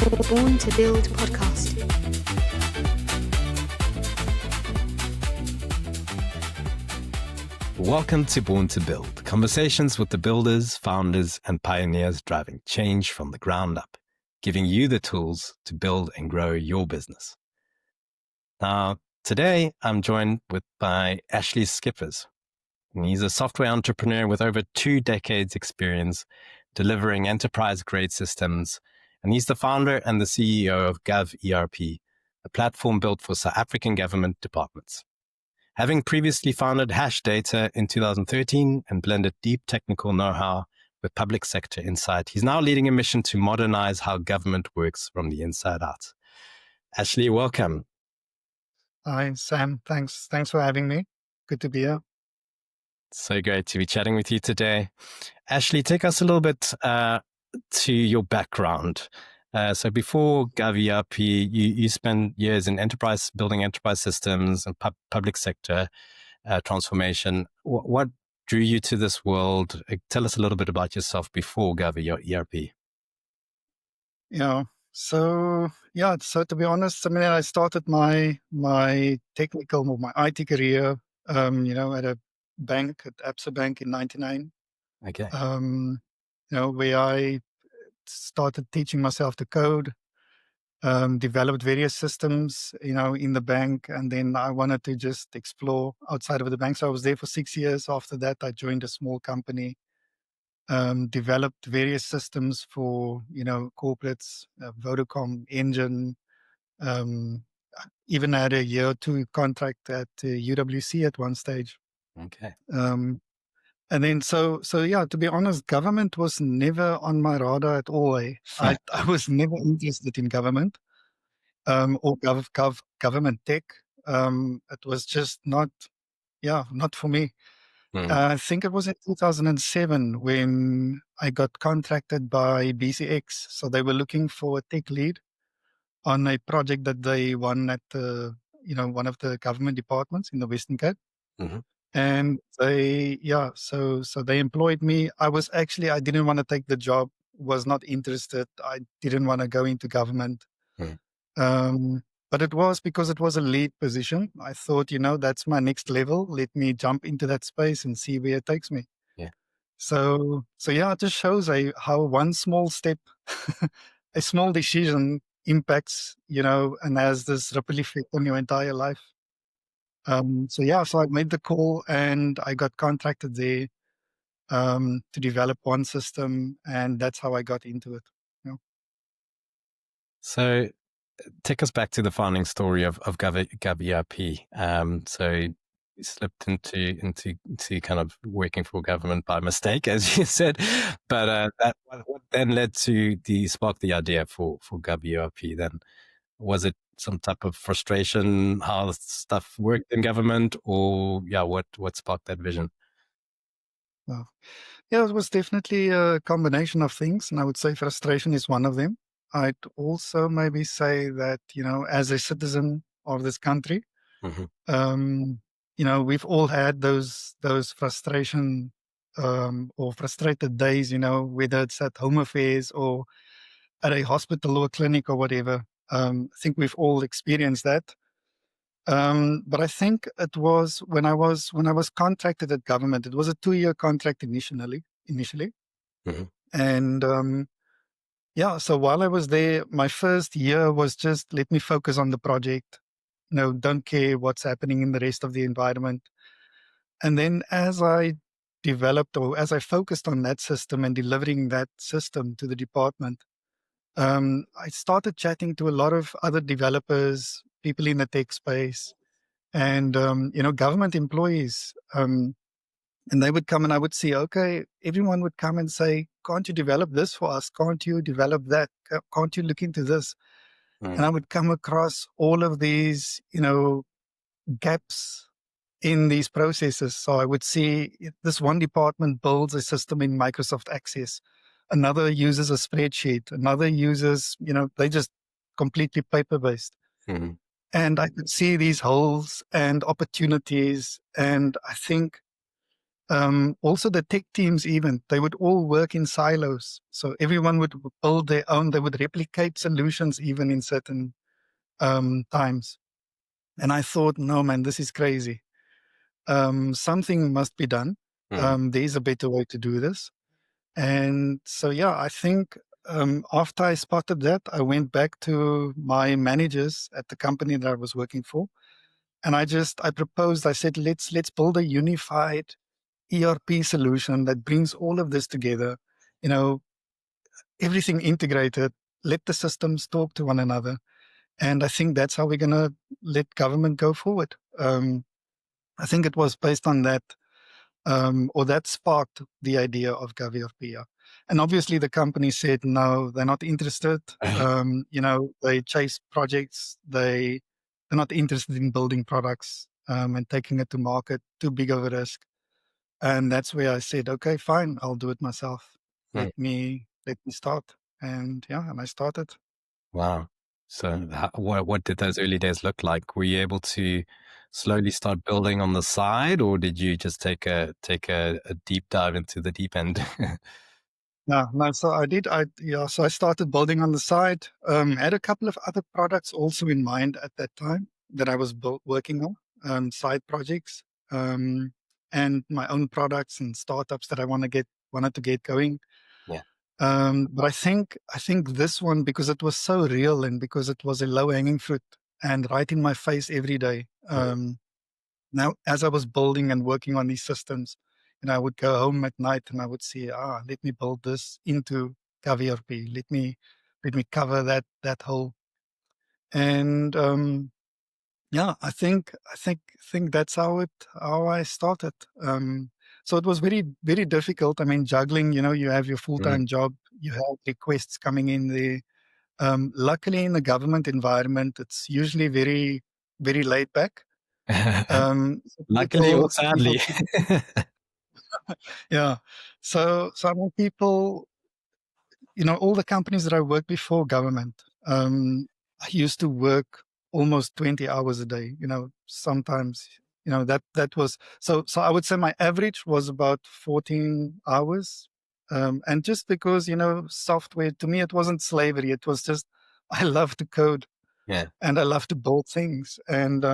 Born to Build podcast. Welcome to Born to Build, conversations with the builders, founders, and pioneers driving change from the ground up, giving you the tools to build and grow your business. Now, today I'm joined by Ashley Skippers. And he's a software entrepreneur with over 2 decades experience delivering enterprise-grade systems. And he's the founder and the CEO of GovERP, a platform built for South African government departments. Having previously founded Hashdata in 2013 and blended deep technical know-how with public sector insight, he's now leading a mission to modernize how government works from the inside out. Ashley, welcome. Hi, Sam. Thanks for having me. Good to be here. So great to be chatting with you today. Ashley, take us a little bit to your background. So before GovERP, you spent years in building enterprise systems and public sector transformation. What drew you to this world? Tell us a little bit about yourself before GovERP. So to be honest, I started my IT career, at a bank, at Absa Bank in 99. Okay. Where I started teaching myself to code, developed various systems, in the bank, and then I wanted to just explore outside of the bank. So I was there for 6 years. After that, I joined a small company, developed various systems for, corporates, Vodacom, Engine, even had a year or two contract at UWC at one stage. Okay. And then, to be honest, government was never on my radar at all. I was never interested in government or government tech. It was just not for me. I think it was in 2007 when I got contracted by BCX. So they were looking for a tech lead on a project that they won at one of the government departments in the Western Cape. Mm-hmm. And so they employed me. I didn't want to take the job, was not interested. I didn't want to go into government. But it was because it was a lead position. I thought, that's my next level. Let me jump into that space and see where it takes me. Yeah. So it just shows how one small step, a small decision impacts, and has this ripple effect on your entire life. So I made the call and I got contracted there to develop one system, and that's how I got into it. So take us back to the founding story of GovERP. So you slipped into kind of working for government by mistake, as you said, but what then led to spark the idea for GovERP then? Was it some type of frustration how stuff worked in government, or what sparked that vision? Well, it was definitely a combination of things, and I would say frustration is one of them. I'd also maybe say that, as a citizen of this country, Mm-hmm. We've all had those frustration or frustrated days, whether it's at home affairs or at a hospital or clinic or whatever. I think we've all experienced that. But I think it was when I was contracted at government. It was a 2-year contract initially, Mm-hmm. and so while I was there, my first year was just let me focus on the project. Don't care what's happening in the rest of the environment. And then as I developed or as I focused on that system and delivering that system to the department, I started chatting to a lot of other developers, people in the tech space, and government employees. And they would come and I would see, okay, everyone would come and say, can't you develop this for us? Can't you develop that? Can't you look into this? And I would come across all of these, gaps in these processes. So I would see this one department builds a system in Microsoft Access. Another uses a spreadsheet. Another uses, they just completely paper-based. Mm-hmm. And I could see these holes and opportunities. And I think Also the tech teams, even they would all work in silos. So everyone would build their own. They would replicate solutions even in certain times. And I thought, no, man, this is crazy. Something must be done. Mm. There's a better way to do this. And so, yeah, I think after I spotted that, I went back to my managers at the company that I was working for, and I proposed. I said, let's build a unified ERP solution that brings all of this together. You know, everything integrated. Let the systems talk to one another, and I think that's how we're gonna let government go forward. I think it was based on that, or that sparked the idea of GovERP. Yeah. And obviously, the company said no, they're not interested. They chase projects. They're not interested in building products and taking it to market. Too big of a risk. And that's where I said, okay, fine, I'll do it myself. Mm. Let me start. And yeah, and I started. Wow. So what did those early days look like? Were you able to slowly start building on the side, or did you just take a deep dive into the deep end? Yeah, no, so I did. So I started building on the side. Had a couple of other products also in mind at that time that I was working on, side projects, and my own products and startups that I wanted to get going. Yeah. But I think this one, because it was so real and because it was a low hanging fruit and right in my face every day. Mm. Now, as I was building and working on these systems, and I would go home at night and I would say, let me build this into GovERP. Let me cover that whole. And yeah, I think that's how I started. So it was very very difficult. I mean, juggling. You have your full Mm. time job. You have requests coming in there. Luckily, in the government environment, it's usually very very laid back. So Luckily or people sadly. yeah. So I mean, people, all the companies that I worked before government, I used to work almost 20 hours a day. Sometimes, that was so I would say my average was about 14 hours. And just because, software to me, it wasn't slavery. It was just, I love to code Yeah. and I love to build things. And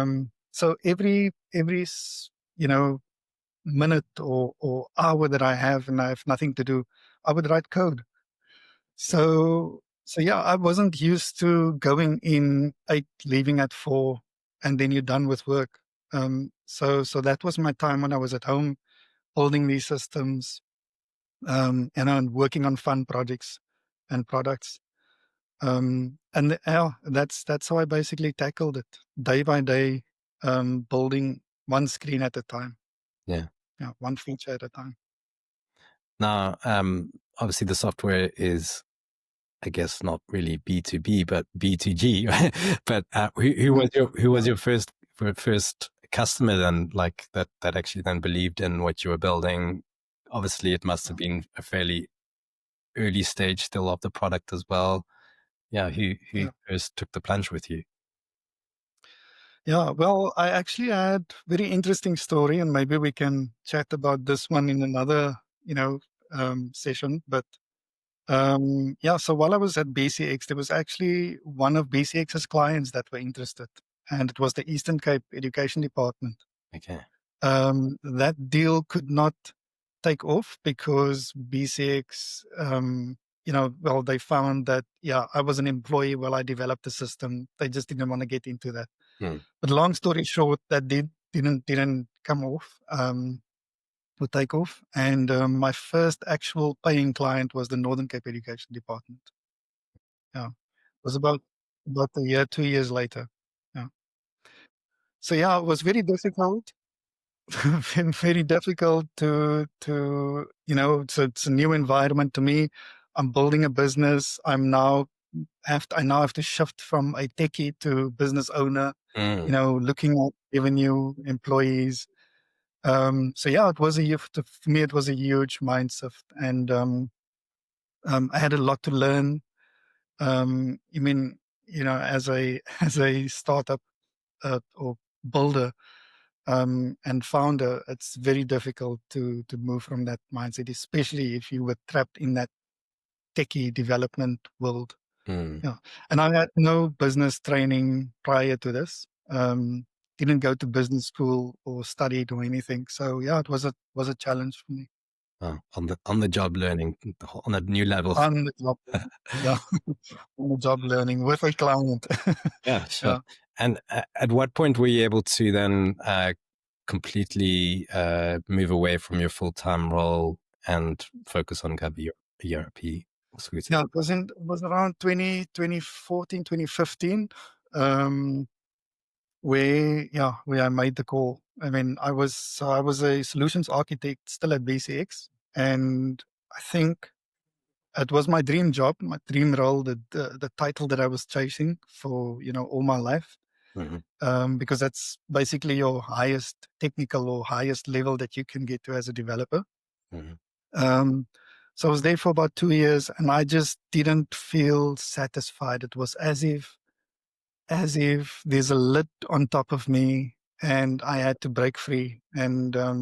so every minute or hour that I have and I have nothing to do, I would write code. So yeah, I wasn't used to going in 8, leaving at 4, and then you're done with work. So that was my time when I was at home building these systems, and working on fun projects and products. And that's how I basically tackled it, day by day, building one screen at a time. Yeah. Yeah, one feature at a time. Now, obviously the software is, I guess, not really B2B, but B2G. But who was your first customer then, like that actually then believed in what you were building? Obviously, it must have been a fairly early stage still of the product as well. Yeah, who Yeah. first took the plunge with you? Yeah, well, I actually had very interesting story, and maybe we can chat about this one in another, session. But yeah, so while I was at BCX, there was actually one of BCX's clients that were interested, and it was the Eastern Cape Education Department. Okay. That deal could not take off because BCX, well, they found that, yeah, I was an employee while I developed the system. They just didn't want to get into that. Hmm. But long story short, that didn't come off, or take off. And my first actual paying client was the Northern Cape Education Department. Yeah, it was about a year, 2 years later. Yeah. So yeah, it was very difficult. Been very difficult to it's a new environment to me. I'm building a business. I now have to shift from a techie to business owner, Mm. looking at revenue, employees. So yeah, for me it was a huge mind shift, and I had a lot to learn. I mean, as a as a startup or builder, and founder, it's very difficult to move from that mindset, especially if you were trapped in that techie development world. Mm. Yeah. And I had no business training prior to this. Didn't go to business school or studied or anything. So yeah, it was a challenge for me. Oh, on the job learning on a new level. On the job, yeah, on the job learning with a client. Yeah, sure. Yeah. And at what point were you able to then completely move away from your full-time role and focus on GovERP suite? Yeah, it was around 2014, 2015, where I made the call. I mean, I was a solutions architect still at BCX, and I think it was my dream job, my dream role, the title that I was chasing for all my life, Mm-hmm. because that's basically your highest technical or highest level that you can get to as a developer. Mm-hmm. Um, so I was there for about 2 years, and I just didn't feel satisfied. It was as if there's a lid on top of me, and I had to break free. And I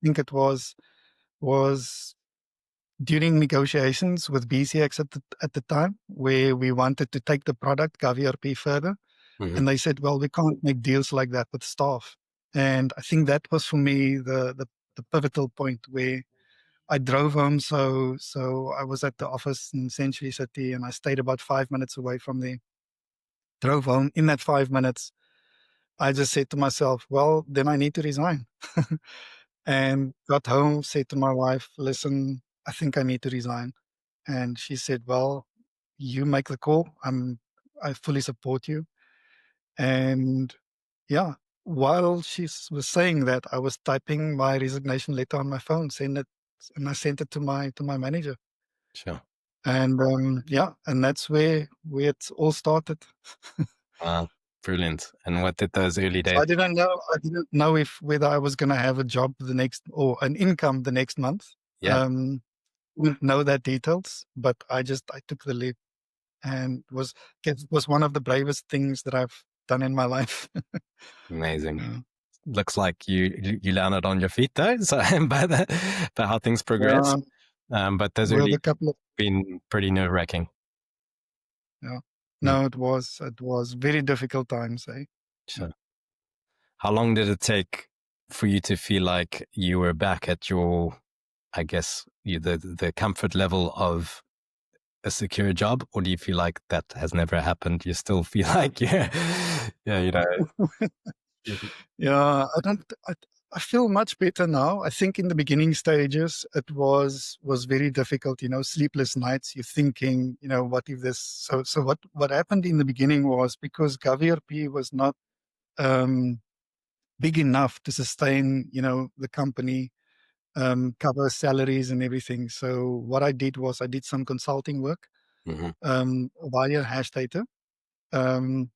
think it was during negotiations with BCX at the time, where we wanted to take the product GovERP further, Mm-hmm. and they said, "Well, we can't make deals like that with staff." And I think that was for me the pivotal point where I drove home. So I was at the office in Century City, and I stayed about 5 minutes away from there. Drove home. In that 5 minutes, I just said to myself, "Well, then I need to resign." And got home, said to my wife, "Listen, I think I need to resign." And she said, "Well, you make the call. I fully support you." And yeah, while was saying that, I was typing my resignation letter on my phone, and I sent it to my manager. Sure. And yeah, and that's where it all started. Wow. Brilliant. And what did those early So days? I didn't know if whether I was going to have a job the next or an income the next month. Yeah. Didn't know that details, but I took the leap, and it was one of the bravest things that I've done in my life. Amazing. Yeah. Looks like you landed on your feet though. So by how things progressed. Yeah, But those with early a couple of been pretty nerve-wracking. yeah. Mm, No, it was very difficult times, eh? Yeah. sure. How long did it take for you to feel like you were back at your, I guess, the comfort level of a secure job, or do you feel like that has never happened? You still feel like, yeah, Yeah, I feel much better now. I think in the beginning stages it was very difficult, sleepless nights. You're thinking, what if this so what happened in the beginning was because GovERP was not um big enough to sustain, the company, cover salaries and everything. So what I did was I did some consulting work hmm via Hashdata. Um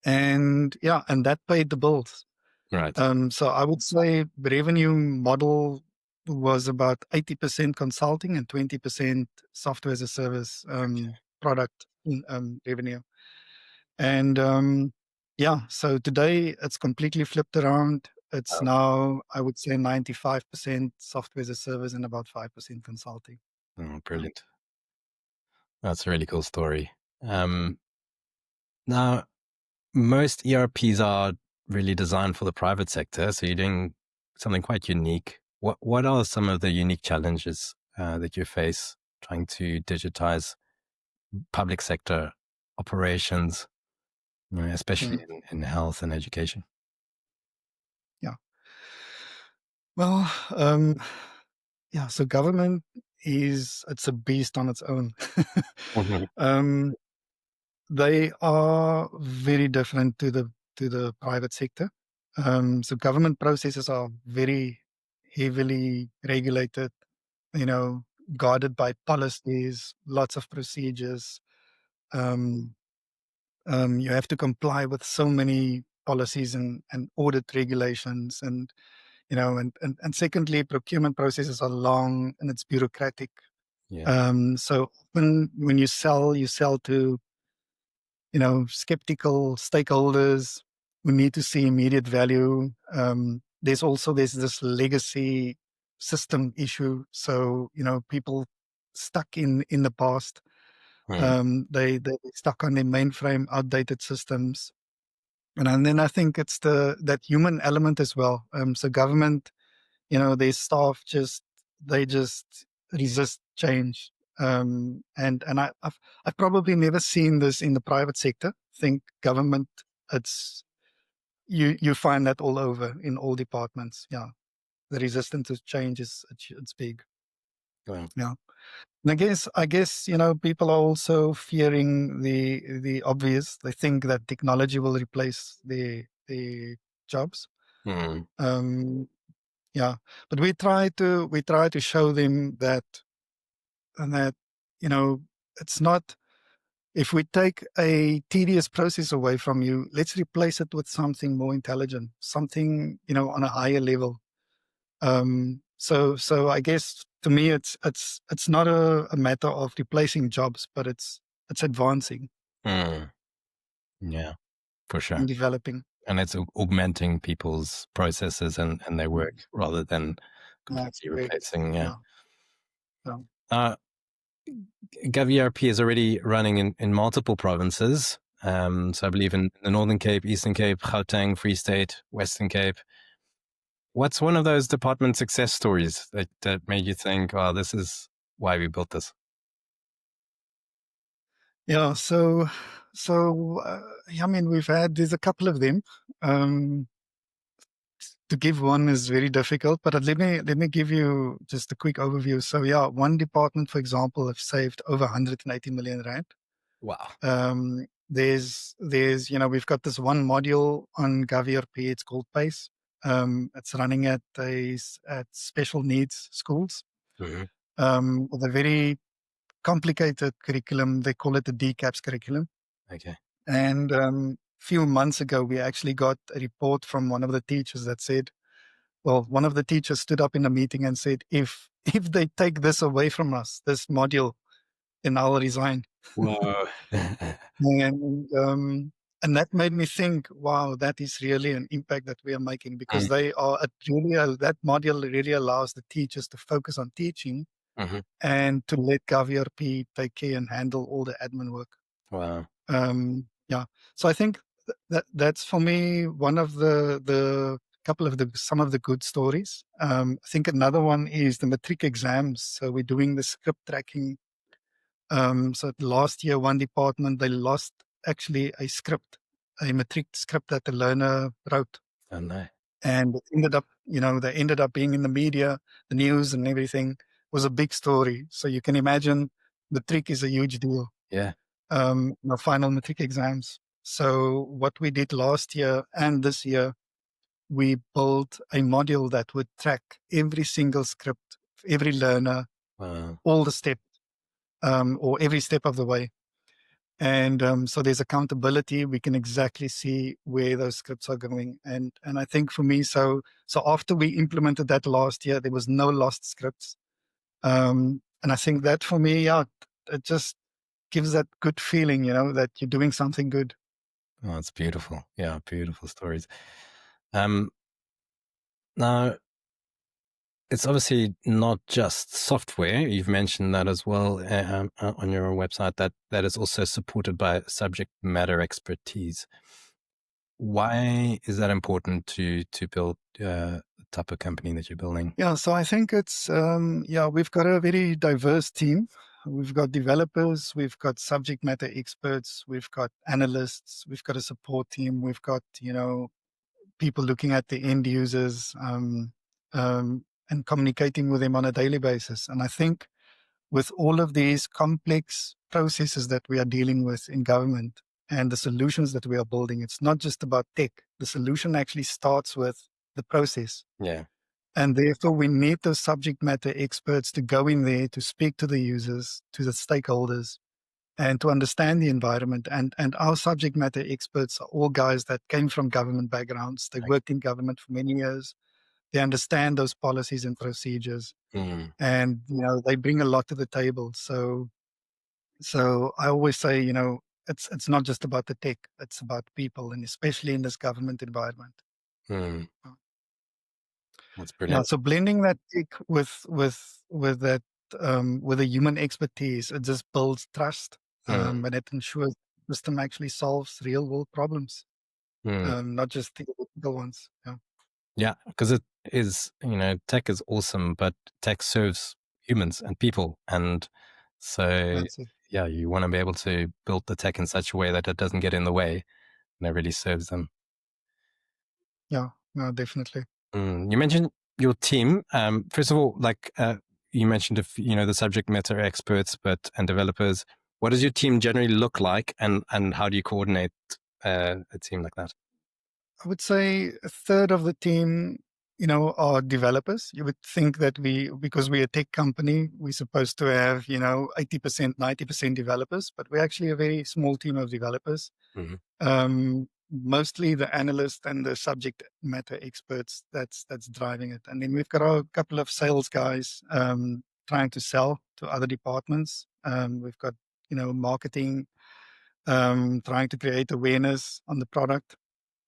and yeah, and that paid the bills. right, So I would say the revenue model was about 80% consulting and 20% software as a service product revenue. And yeah, so today it's completely flipped around. It's oh, now, I would say, 95% software as a service and about 5% consulting. oh, Yeah. brilliant. That's a really cool story. Um, Now, most ERPs are really designed for the private sector, so you're doing something quite unique. What are some of the unique challenges that you face trying to digitize public sector operations, especially Mm, in health and education? yeah. Well, yeah, so government it's a beast on its own. Mhm. um, They are very different to the private sector. So government processes are very heavily regulated, you know, guarded by policies, lots of procedures. Um, you have to comply with so many policies and audit regulations, and secondly, procurement processes are long and it's bureaucratic. Yeah. So when you sell to skeptical stakeholders. who need to see immediate value. There's this legacy system issue. So, people stuck in the past. Mm, They stuck on their mainframe, outdated systems. And then I think it's that human element as well. So government, their staff they just resist change. And I've probably never seen this in the private sector. I think government, it's you find that all over in all departments. Yeah, the resistance to change it's big. well, Yeah, and I guess people are also fearing the obvious. They think that technology will replace the jobs. mm, Um, yeah, but we try to show them that and that you know it's not. If we take a tedious process away from you, let's replace it with something more intelligent, something on a higher level. So I guess to me, it's not a matter of replacing jobs, but it's advancing mm, yeah, for and sure. developing. And it's augmenting people's processes and their work Mm. rather than Yeah, it's completely correct. replacing. Yeah. Yeah, yeah, Uh, GovERP is already running in multiple provinces. So I believe in the Northern Cape, Eastern Cape, Gauteng, Free State, Western Cape. What's one of those department success stories that made you think, oh, this is why we built this? yeah. I mean, there's a couple of them. Um, to give one is very difficult, but let me give you just a quick overview. So yeah, one department, for example, have saved over 180 million rand. Wow. We've got this one module on GovERP. It's called PACE. It's running at special needs schools Hmm. with a very complicated curriculum. They call it the DCAPS curriculum. Okay. And few months ago, we actually got a report from one of the teachers that said, well, one of the teachers stood up in a meeting and said, if they take this away from us, this module, then I'll resign. Whoa. And that made me think, wow, that is really an impact that we are making, because that module really allows the teachers to focus on teaching Mm-hmm. and to let GovERP take care and handle all the admin work. Wow. Yeah. So I think that's for me one of the couple of some of the good stories. I think another one is the matric exams. So we're doing the script tracking. So last year, one department, they lost actually a matric script that the learner wrote. Oh, no. And they ended up being in the media, the news and everything. It was a big story. So you can imagine matric is a huge deal. Yeah. Final matric exams. So what we did last year and this year, we built a module that would track every single script, every learner, Wow. all the steps, or every step of the way. And so there's accountability. We can exactly see where those scripts are going. And I think for me, so after we implemented that last year, there was no lost scripts. And I think that for me, yeah, it just gives that good feeling, that you're doing something good. Oh, it's beautiful. Yeah, beautiful stories. Um, Now, it's obviously not just software. You've mentioned that as well on your website, that is also supported by subject matter expertise. Why is that important to build the type of company that you're building? Yeah, so I think it's we've got a very diverse team. We've got developers, we've got subject matter experts, we've got analysts, we've got a support team, we've got people looking at the end users, and communicating with them on a daily basis. And I think with all of these complex processes that we are dealing with in government and the solutions that we are building, it's not just about tech. The solution actually starts with the process. Yeah. And therefore, we need those subject matter experts to go in there to speak to the users, to the stakeholders, and to understand the environment. And our subject matter experts are all guys that came from government backgrounds. They worked in government for many years. They understand those policies and procedures, Mm, and they bring a lot to the table. So I always say, it's not just about the tech; it's about people, and especially in this government environment. Mm, Uh, that's Yeah, brilliant. so blending that tech with that with the human expertise, it just builds trust, Mm, and it ensures the system actually solves real world problems, mm. not just theoretical ones. Yeah, Yeah, because it is, tech is awesome, but tech serves humans and people. And so, that's it. yeah, you want to be able to build the tech in such a way that it doesn't get in the way and it really serves them. Yeah, no, definitely. You mentioned your team. First of all, you mentioned, if the subject matter experts, and developers. What does your team generally look like, and how do you coordinate a team like that? I would say a third of the team, are developers. You would think that because we're a tech company, we're supposed to have, 80%, 90% developers, but we're actually a very small team of developers. Hmm. Mostly the analysts and the subject matter experts that's driving it. And then we've got a couple of sales guys trying to sell to other departments. We've got, marketing, trying to create awareness on the product.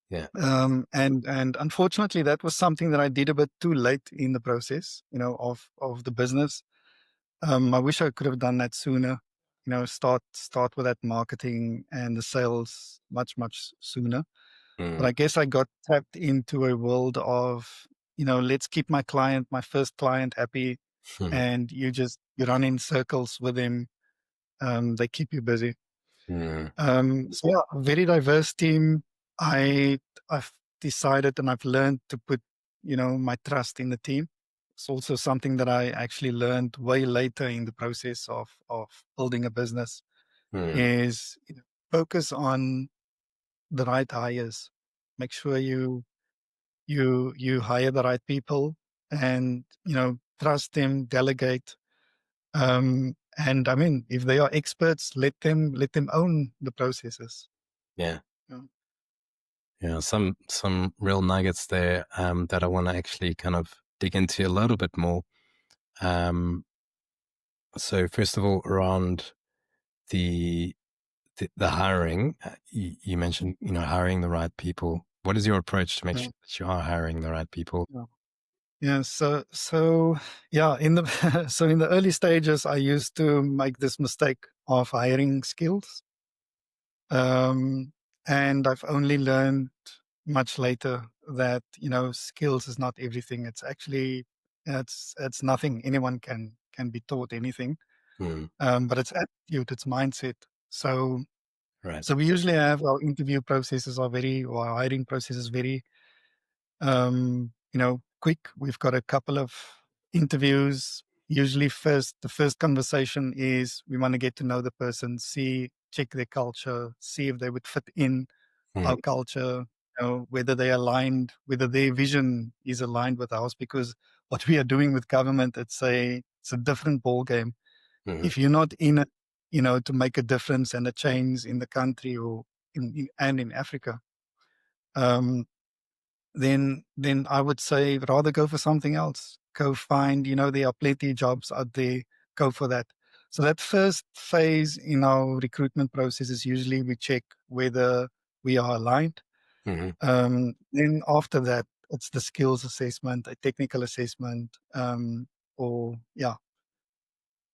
Yeah. And unfortunately, that was something that I did a bit too late in the process, of the business. I wish I could have done that sooner. Start with that marketing and the sales much sooner. But Mm, I guess I got tapped into a world of, let's keep my first client happy, mm, and you run in circles with them. They keep you busy. mm, So yeah, a very diverse team. I've decided and I've learned to put, my trust in the team. It's also something that I actually learned way later in the process of building a business mm. is, focus on the right hires. Make sure you hire the right people, and trust them, delegate. And I mean, if they are experts, let them own the processes. Yeah. Yeah. Yeah, some real nuggets there that I want to actually kind of dig into a little bit more. Um, so first of all, around the the hiring, you mentioned hiring the right people. What is your approach to make Yeah. sure that you are hiring the right people? Yeah. Yeah, so yeah, in the so in the early stages, I used to make this mistake of hiring skills, um, and I've only learned much later that skills is not everything. It's actually it's nothing. Anyone can be taught anything, Mm, but it's attitude, it's mindset. So right. so we usually have our interview processes or our hiring processes very quick. We've got a couple of interviews. Usually, the first conversation is we want to get to know the person, check their culture, see if they would fit in Mm, our culture, whether they aligned, whether their vision is aligned with ours. Because what we are doing with government, it's a different ball game. mm, If you're not in it, to make a difference and a change in the country or in Africa. Um, then I would say rather go for something else. Go find, there are plenty of jobs out there. Go for that. So that first phase in our recruitment process is usually we check whether we are aligned. mm, Then after that, it's the skills assessment, a technical assessment, or yeah,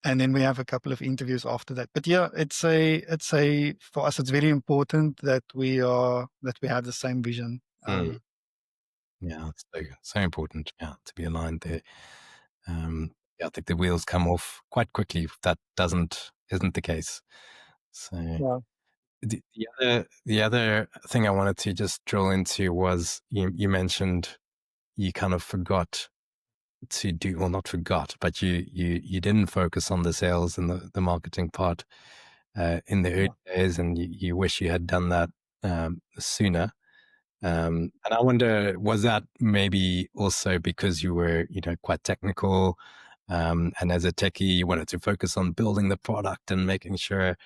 and then we have a couple of interviews after that. But yeah, it's a for us, it's very important that we have the same vision. mm. Yeah, it's so important. Yeah, to be aligned there. Yeah, I think the wheels come off quite quickly if that isn't the case. So Yeah. the other thing I wanted to just drill into was you mentioned you kind of forgot to do, well, not forgot, but you didn't focus on the sales and the marketing part in the early Yeah. days, and you wish you had done that sooner. And I wonder, was that maybe also because you were, quite technical, and as a techie, you wanted to focus on building the product and making sure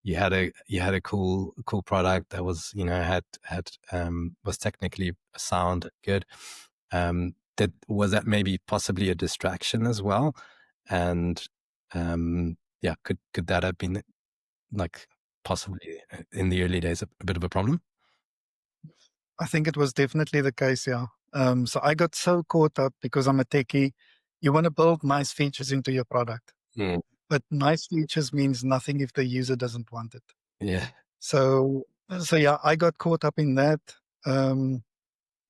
you had a cool product that was, was technically sound and good. That was that maybe possibly a distraction as well, and yeah, could that have been like? possibly in the early days a bit of a problem? I think it was definitely the case, yeah. So I got so caught up because I'm a techie. You want to build nice features into your product, Mm, but nice features means nothing if the user doesn't want it. yeah. So, so yeah, I got caught up in that. Um,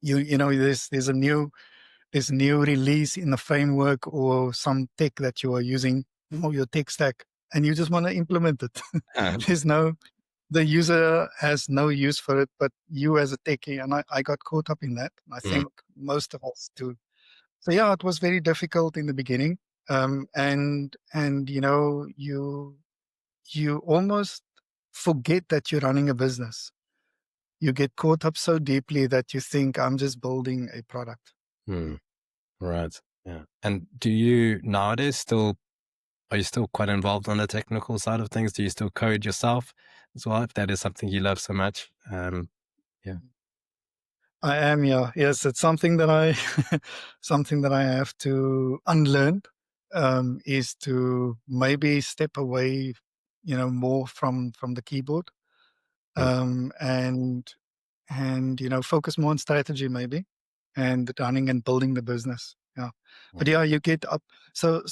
you know, there's a new release in the framework or some tech that you are using or your tech stack, and you just want to implement it. There's no the user has no use for it, but you as a techie, and I got caught up in that. I Mm, think most of us do. So yeah, it was very difficult in the beginning. And you know, you almost forget that you're running a business. You get caught up so deeply that you think I'm just building a product. mm, right. Yeah. And do you nowadays still are you still quite involved on the technical side of things? Do you still code yourself as well, if that is something you love so much? Yeah. I am, yeah. Yes, it's something that I something that I have to unlearn, is to maybe step away, you know, more from the keyboard, Mm, um, and and you know, focus more on strategy maybe, and running and building the business. Yeah, but mm, yeah, you get up. So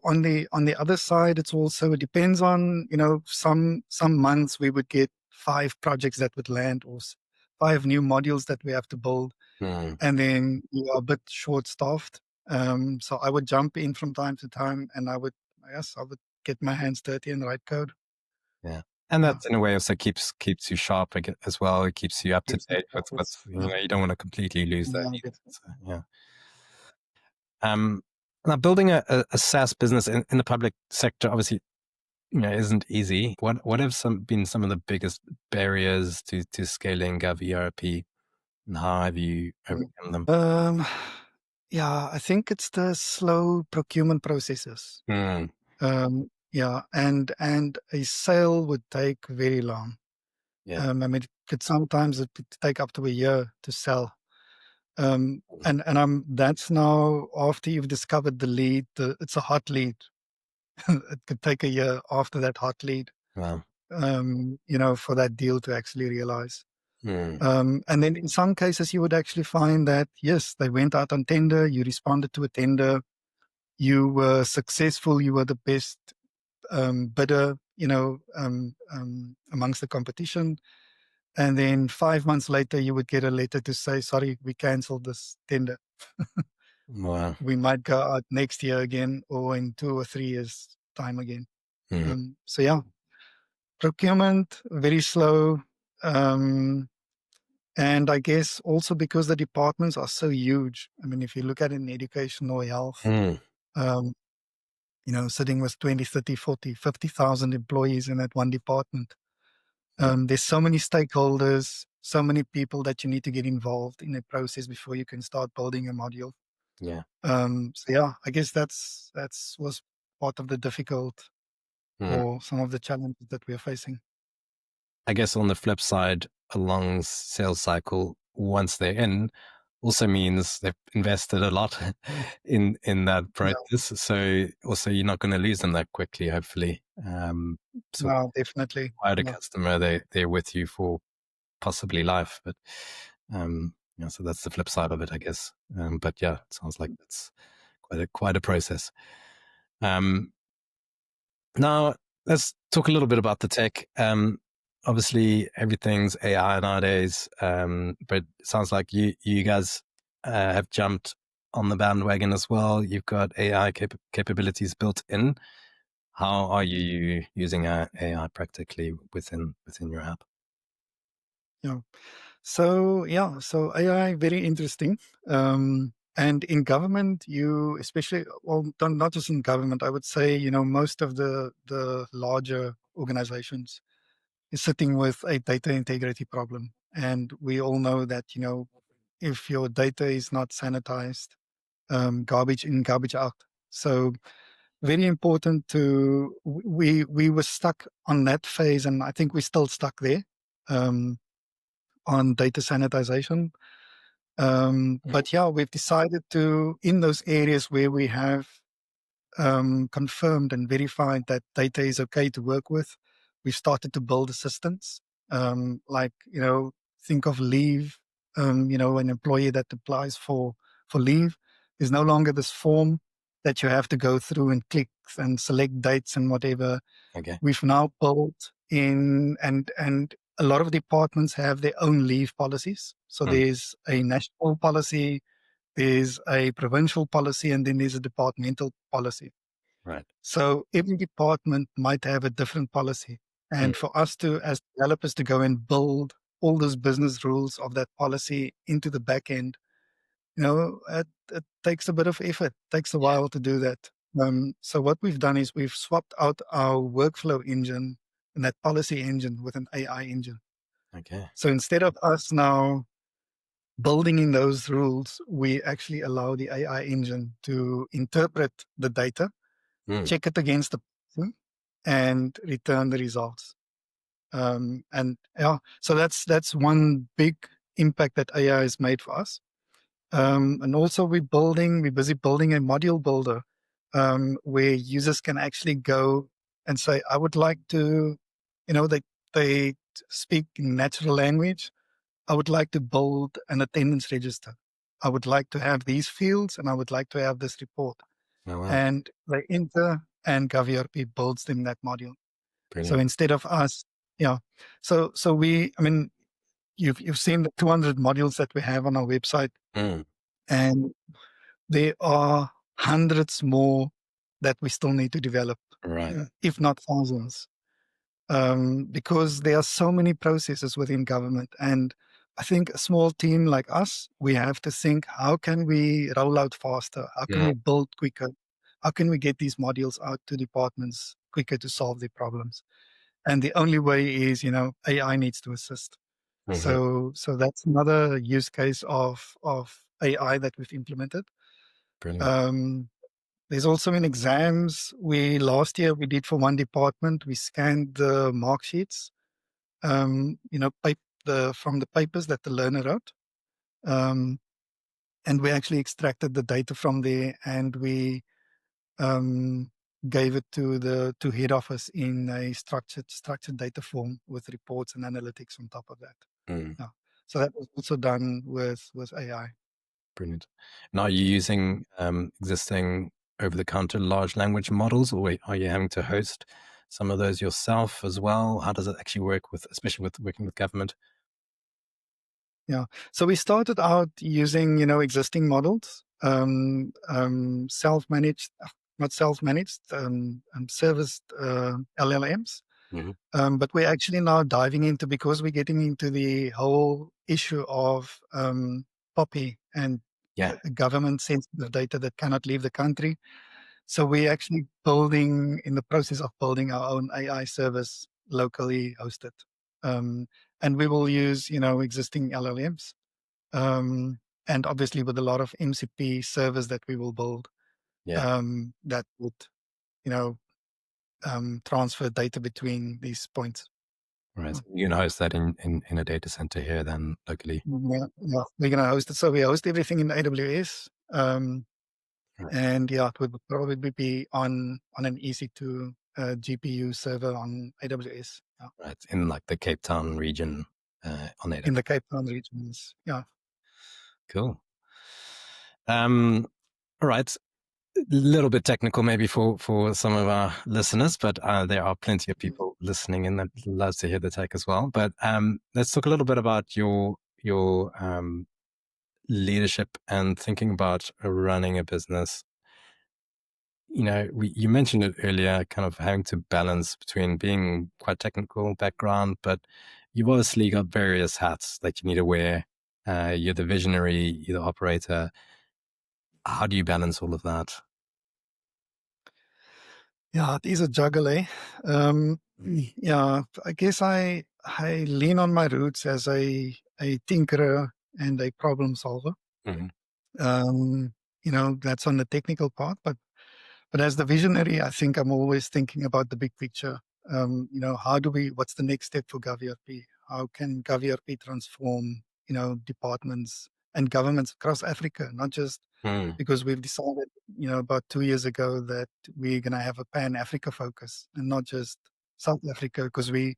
on the other side, it's also it depends on, you know, some months we would get 5 projects that would land, or 5 new modules that we have to build, mm, and then you are a bit short staffed. So I would jump in from time to time, and I would get my hands dirty and write code. yeah. And Yeah, that in a way also keeps you sharp as well. It keeps you up to keeps me date with focused. you Yeah, know, you don't want to completely lose that yeah, either. So, yeah. Um, Now building a SaaS business in the public sector, obviously, you know, isn't easy. What have been some of the biggest barriers to scaling GovERP, and how have you overcome them? Um, yeah, I think it's the slow procurement processes. Mm, Yeah, and a sale would take very long. yeah. I mean, it could take up to a year to sell. And that's now after you've discovered the lead. It's a hot lead. It could take a year after that hot lead, Wow. you know, for that deal to actually realize. Mm, And then in some cases, you would actually find that, yes, they went out on tender, you responded to a tender, you were successful, you were the best bidder, you know, amongst the competition. And then 5 months later, you would get a letter to say, sorry, we canceled this tender. wow. We might go out next year again, or in 2 or 3 years' time again. Mm, So, yeah, procurement, very slow. Um, And I guess also because the departments are so huge. I mean, if you look at it in education or health, mm, um, you know, sitting with 20, 30, 40, 50,000 employees in that one department, yeah. there's so many stakeholders, so many people that you need to get involved in a process before you can start building a module. Yeah. So yeah, I guess that's was part of the difficult Mm. or some of the challenges that we are facing. I guess on the flip side, a long sales cycle once they're in also means they've invested a lot in that Yeah, process. So also you're not going to lose them that quickly, hopefully. So no, definitely. quite a Yeah. customer, they're with you for possibly life, but yeah, so that's the flip side of it, I guess. But yeah, it sounds like it's quite a process. Um, Now, let's talk a little bit about the tech. Obviously, everything's AI nowadays, but it sounds like you guys have jumped on the bandwagon as well. You've got AI capabilities built in. How are you using AI practically within your app? Yeah. So yeah, so AI very interesting. And in government, you especially well, not just in government, I would say, you know, most of the larger organizations is sitting with a data integrity problem, and we all know that, you know, if your data is not sanitized, garbage in, garbage out. So very important to we were stuck on that phase, and I think we're still stuck there. Um, on data sanitization. But yeah, we've decided to, in those areas where we have confirmed and verified that data is okay to work with, we've started to build assistants, like, think of leave. An employee that applies for leave is no longer this form that you have to go through and click and select dates and whatever. Okay. We've now built in, and a lot of departments have their own leave policies. So Mm. there's a national policy, there's a provincial policy, and then there's a departmental policy. Right. So every department might have a different policy. Mm. And for us to, as developers, to go and build all those business rules of that policy into the back end, it takes a bit of effort, takes a Yeah. while to do that. So what we've done is we've swapped out our workflow engine and that policy engine with an AI engine. Okay. So instead of us now building in those rules, we actually allow the AI engine to interpret the data, Mm. check it against the person, and return the results. And yeah, so that's one big impact that AI has made for us. And also we're busy building a module builder, where users can actually go and say, I would like to, they speak in natural language. I would like to build an attendance register. I would like to have these fields and I would like to have this report. Oh, wow. And they enter and GovERP builds them that module. So Brilliant. instead of us, yeah. So you've seen the 200 modules that we have on our website, Mm. and there are hundreds more that we still need to develop, Right. if not thousands, because there are so many processes within government. And I think a small team like us, we have to think, how can we roll out faster? How can Mm. we build quicker? How can we get these modules out to departments quicker to solve their problems? And the only way is, AI needs to assist. Mhm. So that's another use case of AI that we've implemented. Brilliant. Um, there's also in exams. Last year we did for one department. We scanned the mark sheets, from the papers that the learner wrote, um, and we actually extracted the data from there, and we um, gave it to head office in a structured data form with reports and analytics on top of that. Mm. Yeah. So that was also done with AI. Brilliant. Now, are you using existing over-the-counter large language models, or are you having to host some of those yourself as well? How does it actually work with, especially with working with government? Yeah. So we started out using, existing models, self-managed, not self-managed, serviced LLMs. Mhm. But we're actually now diving into, because we're getting into the whole issue of poppy and Yeah. government sensitive data that cannot leave the country. So we're actually in the process of building our own AI service locally hosted. Um, and we will use, existing LLMs. And obviously with a lot of MCP servers that we will build, Yeah. that would, you know, transfer data between these points. Right. You can host that in a data center here then locally. Yeah, yeah. We're going to host it. So we host everything in AWS. Right. And yeah, it would probably be on an EC2 GPU server on AWS. Yeah. Right. In like the Cape Town region on In AWS. the Cape Town regions. Yeah. Cool. All right. A little bit technical maybe for some of our listeners, but there are plenty of people listening in that loves to hear the tech as well. But let's talk a little bit about your leadership and thinking about running a business. You mentioned it earlier, kind of having to balance between being quite technical background, but you've obviously got various hats that you need to wear. You're the visionary, you're the operator. How do you balance all of that? Yeah, it is a juggle, eh? Yeah, I guess I lean on my roots as a tinkerer and a problem solver. Hmm. That's on the technical part, but as the visionary, I think I'm always thinking about the big picture. What's the next step for GovERP? How can GovERP transform, departments and governments across Africa, not just Mm. because we've decided, about 2 years ago that we're going to have a Pan-Africa focus and not just South Africa, because we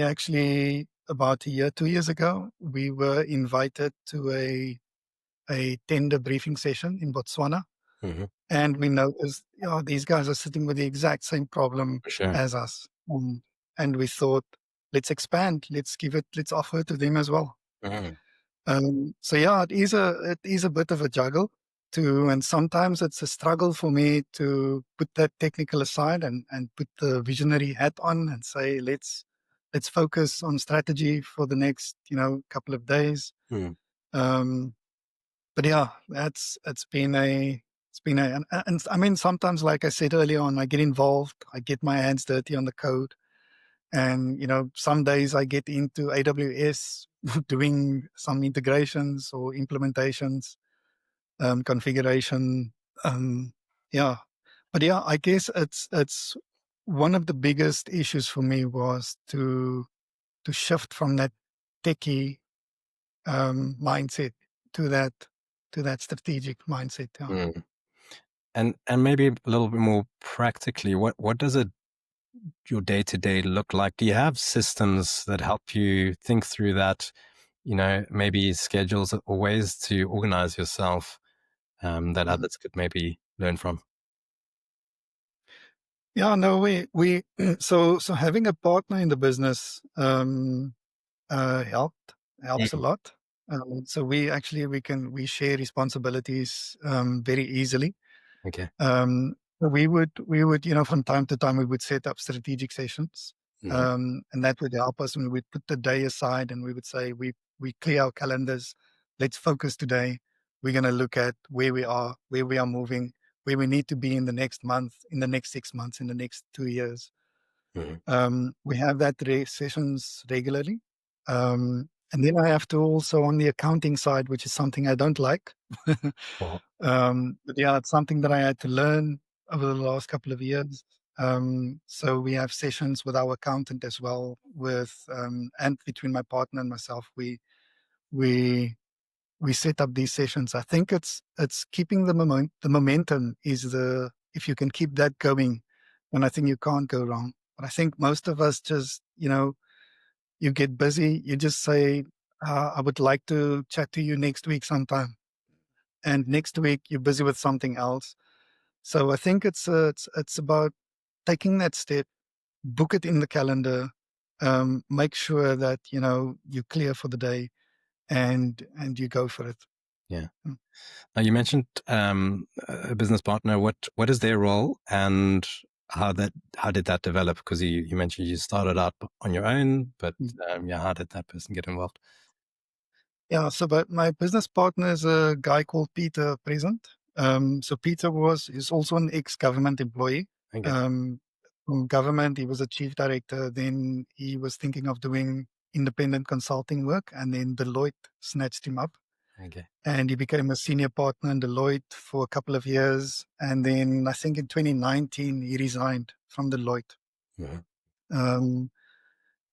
actually about a year, 2 years ago, we were invited to a tender briefing session in Botswana, Hmm. and we noticed, these guys are sitting with the exact same problem For sure. as us, and we thought, let's expand, let's offer it to them as well. Mhm. So yeah, it is a bit of a juggle too, and sometimes it's a struggle for me to put that technical aside and put the visionary hat on and say, let's focus on strategy for the next couple of days. Mm. Um, but yeah, it's been a and I mean sometimes, like I said earlier on, I get involved, I get my hands dirty on the code, and some days I get into AWS doing some integrations or implementations, configuration. Um, yeah, but yeah, I guess it's one of the biggest issues for me was to shift from that techie mindset to that strategic mindset. Yeah. Mm. And maybe a little bit more practically, what does it your day to day look like? Do you have systems that help you think through that? Maybe schedules or ways to organize yourself that Mhm. others could maybe learn from. Yeah, no, we so having a partner in the business helps a Mm. lot. So we share responsibilities very easily. Okay. We would from time to time we would set up strategic sessions, Mhm. and that would help us. And we would put the day aside, and we would say we clear our calendars. Let's focus today. We're going to look at where we are moving, where we need to be in the next month, in the next 6 months, in the next 2 years. Mhm. We have that sessions regularly. And then I have to also on the accounting side, which is something I don't like. Well, But yeah, it's something that I had to learn over the last couple of years. So we have sessions with our accountant as well, and between my partner and myself, we we set up these sessions. I think it's keeping the momentum is the if you can keep that going, then I think you can't go wrong. But I think most of us just you get busy, you just say, I would like to chat to you next week sometime, and next week you're busy with something else. So I think it's about taking that step, book it in the calendar, make sure that you're clear for the day, and you go for it. yeah. Mm. Now you mentioned a business partner. What is their role, and how did that develop? Because you mentioned you started out on your own, but Mm. yeah, how did that person get involved? Yeah, so but my business partner is a guy called Peter Present. So Peter is also an ex-government employee. Okay. Um, from government, he was a chief director. Then he was thinking of doing independent consulting work, and then Deloitte snatched him up, Okay. and he became a senior partner in Deloitte for a couple of years. And then I think in 2019 he resigned from Deloitte. Mhm. Um,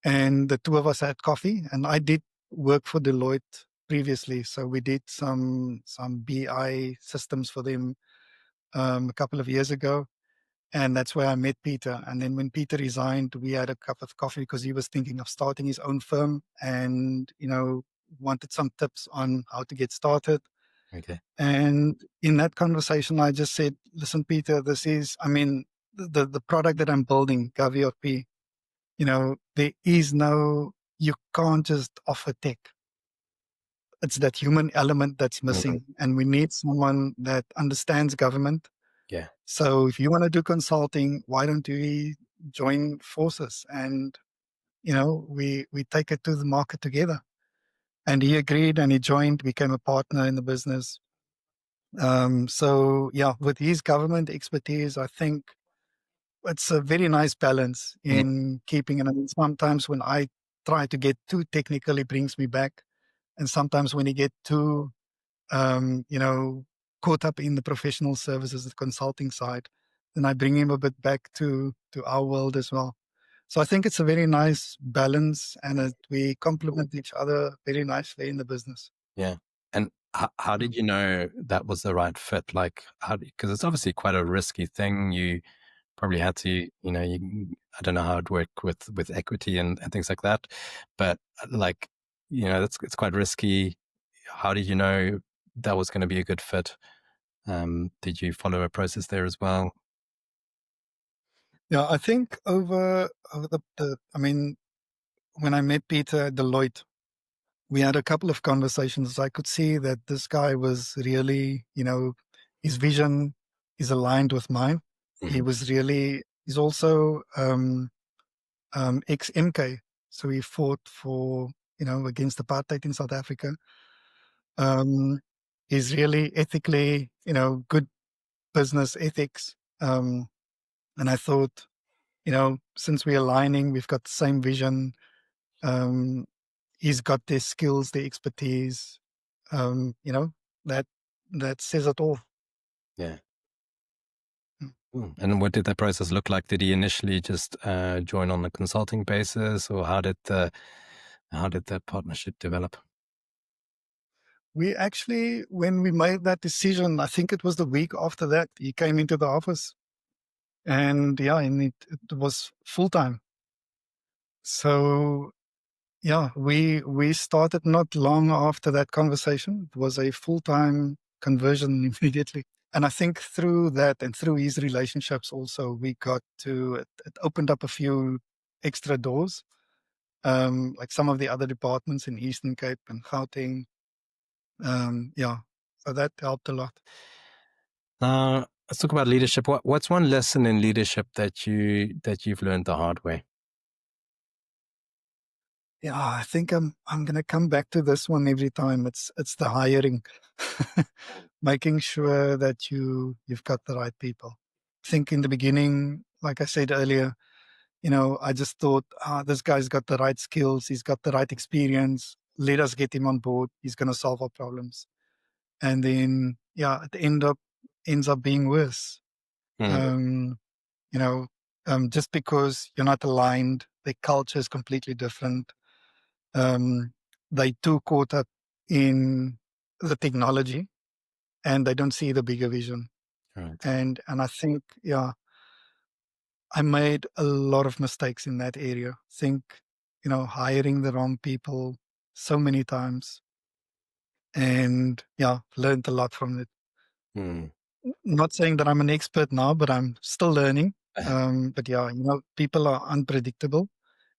and the two of us had coffee, and I did work for Deloitte previously, so we did some BI systems for them a couple of years ago, and that's where I met Peter. And then when Peter resigned, we had a cup of coffee because he was thinking of starting his own firm, and wanted some tips on how to get started. Okay. And in that conversation, I just said, "Listen, Peter, this is, I mean, the product that I'm building, GovERP, there is no, you can't just offer tech. It's that human element that's Mhm. missing. And we need someone that understands government. Yeah. So if you want to do consulting, why don't we join forces? And, we take it to the market together." And he agreed, and he joined, became a partner in the business. So yeah, with his government expertise, I think it's a very nice balance Mm. in keeping. And I mean, sometimes when I try to get too technical, he brings me back. And sometimes when you get too, you know, caught up in the professional services, the consulting side, then I bring him a bit back to our world as well. So I think it's a very nice balance, and we complement each other very nicely in the business. Yeah. And how Mm. did you know that was the right fit? Like, because it's obviously quite a risky thing. You probably had to, I don't know how it worked with equity and things like that, but like, it's quite risky. How did you know that was going to be a good fit? Did you follow a process there as well? Yeah, I think over I mean, when I met Peter at Deloitte, we had a couple of conversations. I could see that this guy was really, his vision is aligned with mine. Mhm. He's also ex MK. So he fought for, against apartheid in South Africa. Um, he's really ethically, good business ethics. And I thought, since we're aligning, we've got the same vision. Um, he's got the skills, the expertise. Um, you know, that that says it all. Yeah. Mm. And what did that process look like? Did he initially just join on a consulting basis, or how did the partnership develop? We actually, when we made that decision, I think it was the week after that, he came into the office, and yeah, and it was full time. So yeah, we started not long after that conversation. It was a full time conversion immediately. And I think through that and through his relationships also, we got to it opened up a few extra doors, like some of the other departments in Eastern Cape and Gauteng. Yeah, so that helped a lot. Now, let's talk about leadership. What's one lesson in leadership that you've learned the hard way? Yeah, I think I'm gonna come back to this one every time. It's the hiring, making sure that you've got the right people. I think in the beginning, like I said earlier, I just thought, this guy's got the right skills, he's got the right experience. Let us get him on board. He's gonna solve our problems. And then, yeah, it ends up being worse. Mm, Um, you know, just because you're not aligned, the culture is completely different. Um, they too caught up in the technology and they don't see the bigger vision. right. And I think, yeah, I made a lot of mistakes in that area. Think, hiring the wrong people so many times, and yeah, learned a lot from it. Mm. Not saying that I'm an expert now, but I'm still learning. But yeah, people are unpredictable.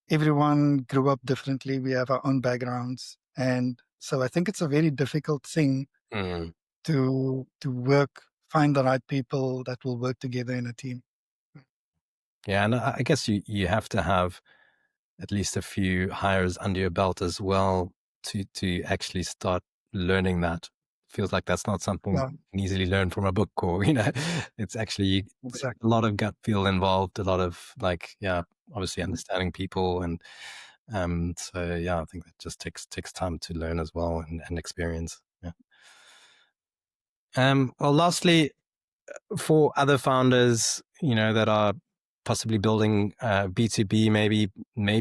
Everyone grew up differently. We have our own backgrounds, and so I think it's a very difficult thing Mm. to find the right people that will work together in a team. Yeah, and I guess you have to have at least a few hires under your belt as well to actually start learning that. Feels like that's not something Yeah, you can easily learn from a book, or it's actually a exactly. lot of gut feel involved, a lot of like, yeah, obviously Mhm. understanding people, and so yeah, I think that just takes time to learn as well, and experience. Yeah. Well, lastly, for other founders, that are possibly building B2B, maybe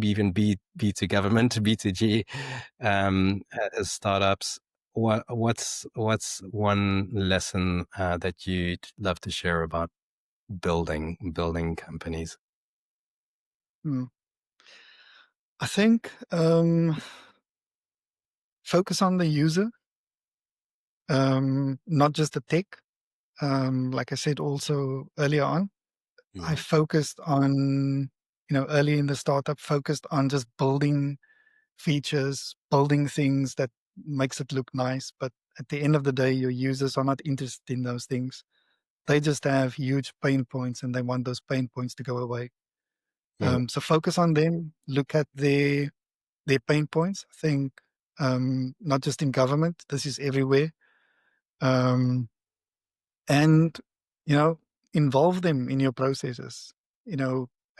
even B2 government, B2G, as startups, what's one lesson that you'd love to share about building companies? Mm. I think focus on the user, not just the tech. Like I said also earlier on, I Mm. focused on, early in the startup, focused on just building features, building things that makes it look nice. But at the end of the day, your users are not interested in those things. They just have huge pain points and they want those pain points to go away. Mm. So focus on them, look at their pain points. I think not just in government, this is everywhere. Um, and you know, involve them in your processes,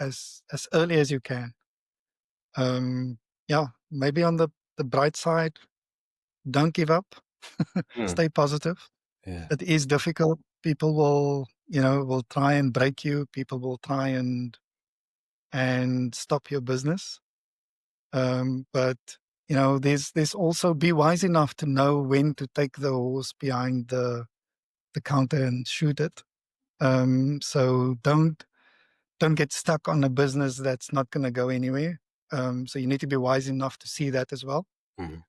as early as you can. Um, yeah, maybe on the bright side, don't give up. Mm. Stay positive. Yeah. It is difficult. People will try and break you. People will try and stop your business. But there's also be wise enough to know when to take the horse behind the counter and shoot it. So don't get stuck on a business that's not going to go anywhere. So you need to be wise enough to see that as well. Mhm.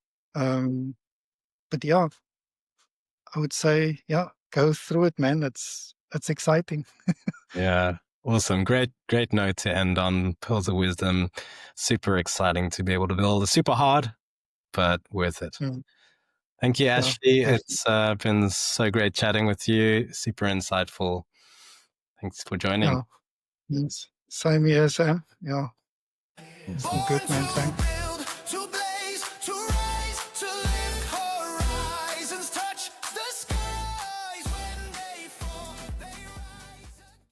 But yeah, I would say, yeah, go through it, man. It's exciting. Yeah. Awesome. Great note to end on. Pearls of wisdom. Super exciting to be able to build. It's super hard, but worth it. Mm, Thank you, yeah, Ashley. definitely. It's been so great chatting with you. Super insightful. Thanks for joining. Yeah, yes. Same here, Sam. Yeah, Awesome. all good, man. Thanks.